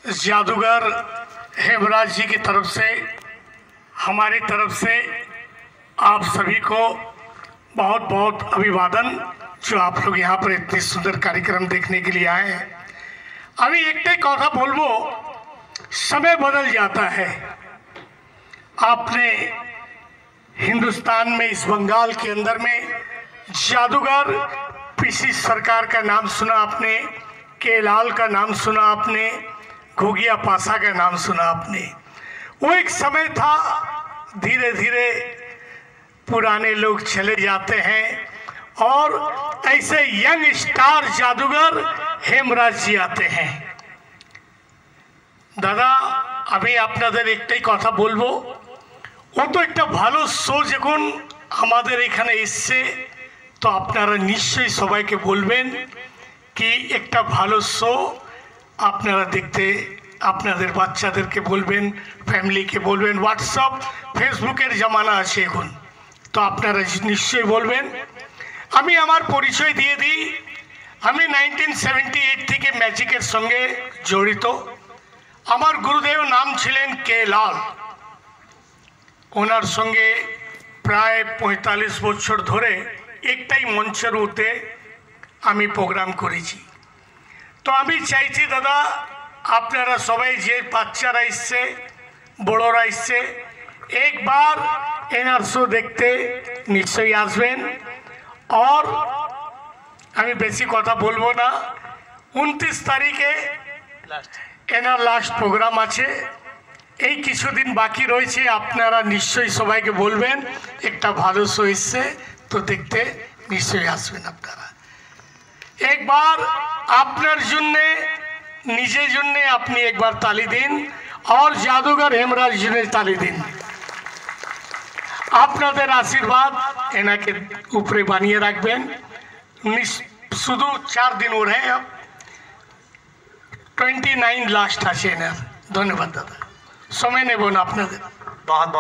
जादूगर हेमराज जी की तरफ से, हमारी तरफ से आप सभी को बहुत बहुत अभिवादन, जो आप लोग यहाँ पर इतनी सुंदर कार्यक्रम देखने के लिए आए हैं। अभी एक कथा बोलबो, समय बदल जाता है। आपने हिंदुस्तान में, इस बंगाल के अंदर में जादूगर पीसी सरकार का नाम सुना आपने, के लाल का नाम सुना आपने, घोगिया पासा का नाम सुना आपने। वो एक समय था, धीरे धीरे पुराने लोग चले जाते हैं और ऐसे यंग स्टार जादूगर हेमराज जी आते हैं। दादा আমি আপনাদের একটাই কথা বলবো, ও তো একটা ভালো শো যখন আমাদের এখানে এসছে, তো আপনারা নিশ্চয়ই সবাইকে বলবেন কি একটা ভালো শো আপনারা দেখতে, আপনাদের বাচ্চাদেরকে বলবেন, ফ্যামিলিকে বলবেন। হোয়াটসঅ্যাপ ফেসবুকের জামানা আছে এখন, তো আপনারা নিশ্চয়ই বলবেন। আমি আমার পরিচয় দিয়ে দিই। আমি 1978 থেকে ম্যাজিকের সঙ্গে জড়িত। আমার গুরুদেব নাম ছিলেন কে লাল। ওনার সঙ্গে প্রায় 45 বছর ধরে একটাই মঞ্চের উঠে আমি প্রোগ্রাম করেছি। তো আমি চাইছি দাদা, আপনারা সবাই যে বাচ্চারা এসছে, বড়রা এসছে, একবার এনার শো দেখতে নিশ্চয়ই আসবেন। আর আমি বেশি কথা বলবো না। 29 তারিখে এনার লাস্ট প্রোগ্রাম আছে। এই কিছুদিন বাকি রয়েছে, আপনারা নিশ্চয়ই সবাইকে বলবেন একটা ভালো শো এসছে, তো দেখতে নিশ্চয়ই আসবেন আপনারা। একবার আপনার জন্যে, নিজের জন্যে আপনি একবার তালি দিন, আর জাদুঘর হেমরাজ জন্য তালি দিন। আপনাদের আশীর্বাদ এনাকে উপরে বানিয়ে রাখবেন। শুধু 4 দিন ওর হ্যাঁ, 29 লাস্ট আছে এনার। ধন্যবাদ দাদা, সময় নেব না আপনাদের। बहुत बहुत